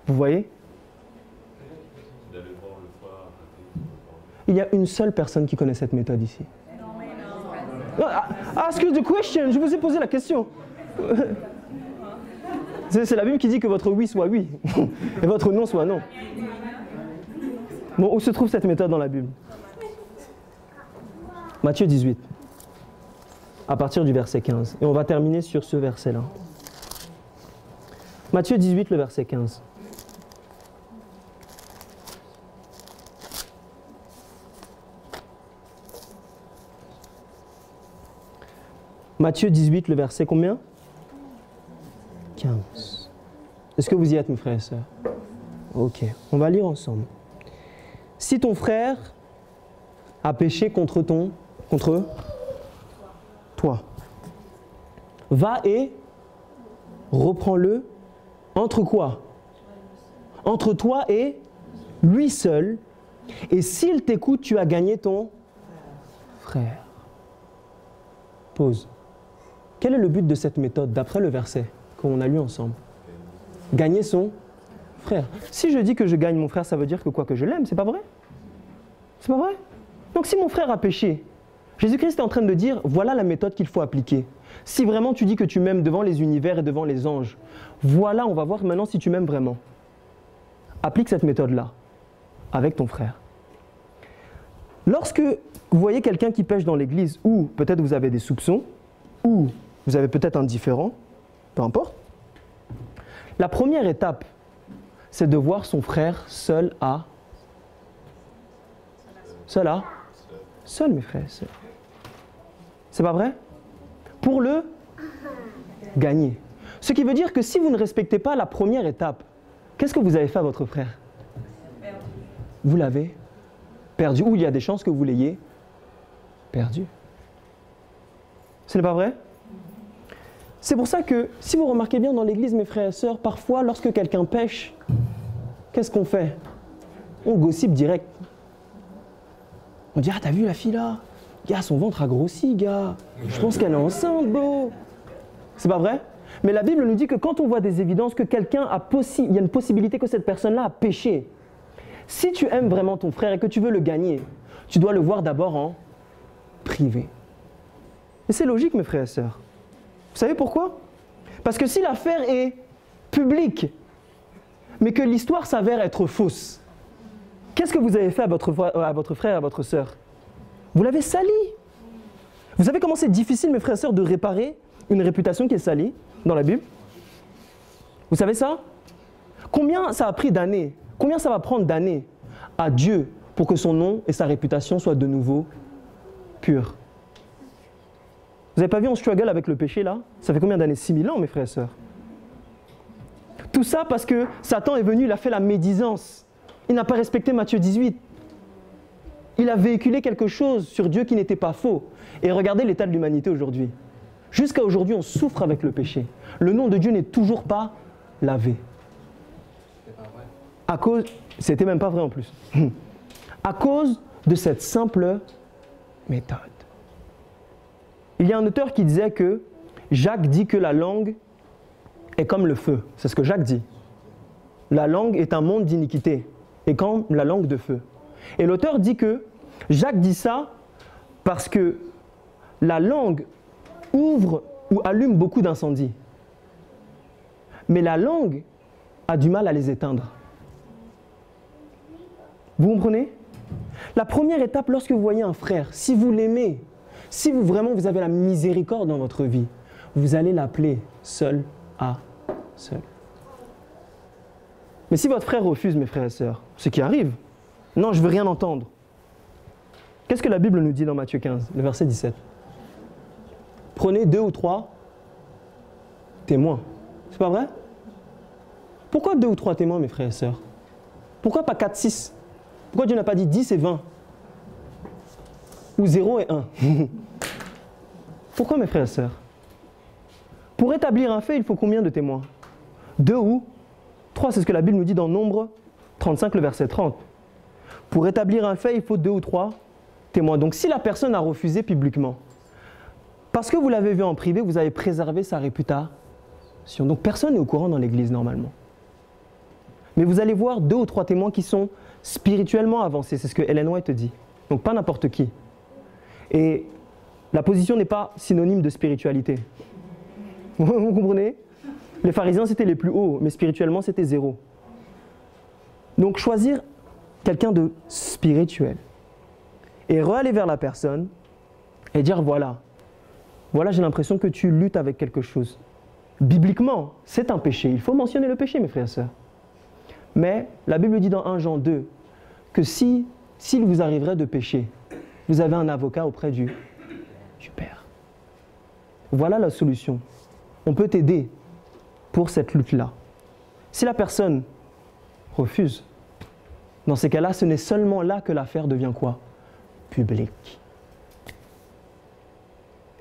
Vous voyez? Il y a une seule personne qui connaît cette méthode ici. Ask the question, je vous ai posé la question. C'est la Bible qui dit que votre oui soit oui et votre non soit non. Bon, où se trouve cette méthode dans la Bible? Matthieu 18, à partir du verset 15. Et on va terminer sur ce verset-là. Matthieu 18, le verset 15. Matthieu 18, le verset combien? 15. Est-ce que vous y êtes, mes frères et sœurs? Ok, on va lire ensemble. Si ton frère a péché contre toi, va et reprends-le entre quoi? Entre toi et lui seul. Et s'il t'écoute, tu as gagné ton frère. Pause. Quel est le but de cette méthode d'après le verset qu'on a lu ensemble? Gagner son frère. Si je dis que je gagne mon frère, ça veut dire que quoi? Que je l'aime, c'est pas vrai? C'est pas vrai? Donc si mon frère a péché, Jésus-Christ est en train de dire, voilà la méthode qu'il faut appliquer. Si vraiment tu dis que tu m'aimes devant les univers et devant les anges, voilà, on va voir maintenant si tu m'aimes vraiment. Applique cette méthode-là avec ton frère. Lorsque vous voyez quelqu'un qui pêche dans l'église, ou peut-être vous avez des soupçons, ou vous avez peut-être un différend, peu importe, la première étape, c'est de voir son frère seul à... Seul à... Seul, mes frères et sœurs. C'est pas vrai? Pour le gagner. Ce qui veut dire que si vous ne respectez pas la première étape, qu'est-ce que vous avez fait à votre frère? Vous l'avez perdu. Ou il y a des chances que vous l'ayez perdu. Ce n'est pas vrai? C'est pour ça que, si vous remarquez bien dans l'église, mes frères et sœurs, parfois, lorsque quelqu'un pêche, qu'est-ce qu'on fait? On gossip direct. On dit, ah, t'as vu la fille là? Gars, son ventre a grossi, gars. Je pense qu'elle est enceinte, beau. C'est pas vrai? Mais la Bible nous dit que quand on voit des évidences, que quelqu'un a il y a une possibilité que cette personne-là a péché. Si tu aimes vraiment ton frère et que tu veux le gagner, tu dois le voir d'abord en privé. Et c'est logique, mes frères et sœurs. Vous savez pourquoi? Parce que si l'affaire est publique, mais que l'histoire s'avère être fausse, qu'est-ce que vous avez fait à votre frère et à votre sœur? Vous l'avez sali. Vous savez comment c'est difficile, mes frères et sœurs, de réparer une réputation qui est salie dans la Bible? Vous savez ça? Combien ça a pris d'années? Combien ça va prendre d'années à Dieu pour que son nom et sa réputation soient de nouveau purs? Vous n'avez pas vu on struggle avec le péché là? Ça fait combien d'années? 6000 ans, mes frères et sœurs. Tout ça parce que Satan est venu, il a fait la médisance. Il n'a pas respecté Matthieu 18. Il a véhiculé quelque chose sur Dieu qui n'était pas faux. Et regardez l'état de l'humanité aujourd'hui. Jusqu'à aujourd'hui, on souffre avec le péché. Le nom de Dieu n'est toujours pas lavé. À cause, c'était même pas vrai en plus. À cause de cette simple méthode. Il y a un auteur qui disait que Jacques dit que la langue est comme le feu. C'est ce que Jacques dit. La langue est un monde d'iniquité et comme la langue de feu. Et l'auteur dit que Jacques dit ça parce que la langue ouvre ou allume beaucoup d'incendies. Mais la langue a du mal à les éteindre. Vous comprenez? La première étape, lorsque vous voyez un frère, si vous l'aimez, si vous vraiment vous avez la miséricorde dans votre vie, vous allez l'appeler seul à seul. Mais si votre frère refuse, mes frères et sœurs, ce qui arrive, non, je ne veux rien entendre. Qu'est-ce que la Bible nous dit dans Matthieu 15, le verset 17? Prenez 2 ou 3 témoins. C'est pas vrai? Pourquoi 2 ou 3 témoins, mes frères et sœurs? Pourquoi pas 4, 6? Pourquoi Dieu n'a pas dit 10 et 20? Ou 0 et 1? Pourquoi, mes frères et sœurs? Pour établir un fait, il faut combien de témoins? 2 ou 3, c'est ce que la Bible nous dit dans Nombre 35, le verset 30. Pour établir un fait, il faut 2 ou 3 témoins. Donc si la personne a refusé publiquement, parce que vous l'avez vu en privé, vous avez préservé sa réputation. Donc personne n'est au courant dans l'église normalement. Mais vous allez voir 2 ou 3 témoins qui sont spirituellement avancés. C'est ce que Ellen White dit. Donc pas n'importe qui. Et la position n'est pas synonyme de spiritualité. Vous comprenez? Les pharisiens, c'était les plus hauts, mais spirituellement, c'était 0. Donc choisir quelqu'un de spirituel et re-aller vers la personne et dire voilà, j'ai l'impression que tu luttes avec quelque chose. Bibliquement, c'est un péché. Il faut mentionner le péché, mes frères et sœurs. Mais la Bible dit dans 1 Jean 2 que s'il vous arriverait de pécher, vous avez un avocat auprès du Père. Voilà la solution. On peut t'aider pour cette lutte-là. Si la personne refuse, dans ces cas-là, ce n'est seulement là que l'affaire devient quoi? Publique.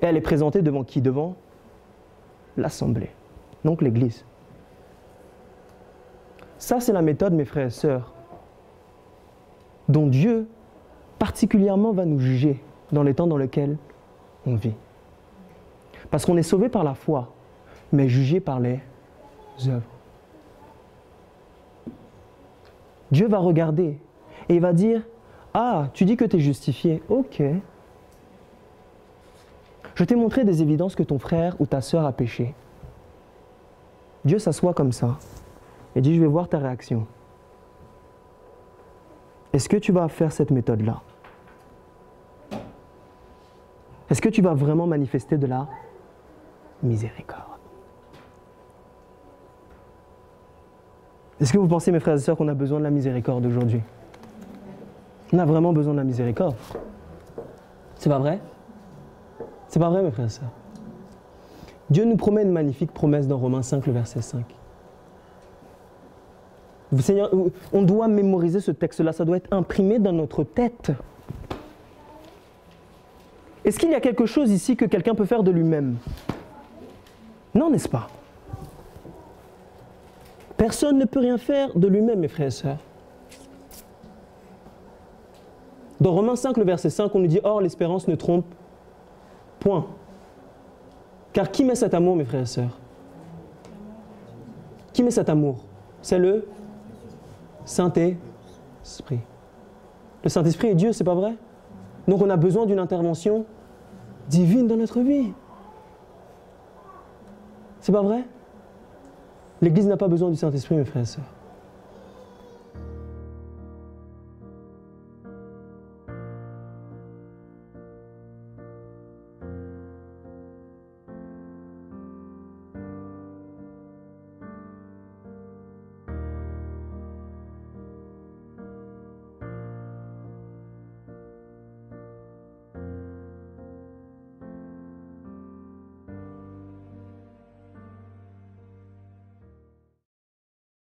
Et elle est présentée devant qui? Devant l'Assemblée, donc l'Église. Ça, c'est la méthode, mes frères et sœurs, dont Dieu particulièrement va nous juger dans les temps dans lesquels on vit. Parce qu'on est sauvé par la foi, mais jugé par les œuvres. Dieu va regarder et il va dire « Ah, tu dis que tu es justifié. Ok. Je t'ai montré des évidences que ton frère ou ta sœur a péché. » Dieu s'assoit comme ça et dit « Je vais voir ta réaction. Est-ce que tu vas faire cette méthode-là? Est-ce que tu vas vraiment manifester de la miséricorde? » Est-ce que vous pensez, mes frères et sœurs, qu'on a besoin de la miséricorde aujourd'hui? On a vraiment besoin de la miséricorde. C'est pas vrai? C'est pas vrai, mes frères et sœurs. Dieu nous promet une magnifique promesse dans Romains 5, le verset 5. Seigneur, on doit mémoriser ce texte-là, ça doit être imprimé dans notre tête. Est-ce qu'il y a quelque chose ici que quelqu'un peut faire de lui-même? Non, n'est-ce pas? Personne ne peut rien faire de lui-même, mes frères et sœurs. Dans Romains 5, le verset 5, on nous dit « Or, l'espérance ne trompe point. » Car qui met cet amour, mes frères et sœurs? Qui met cet amour? C'est le Saint-Esprit. Le Saint-Esprit est Dieu, c'est pas vrai? Donc on a besoin d'une intervention divine dans notre vie. C'est pas vrai? L'Église n'a pas besoin du Saint-Esprit, mes frères et sœurs.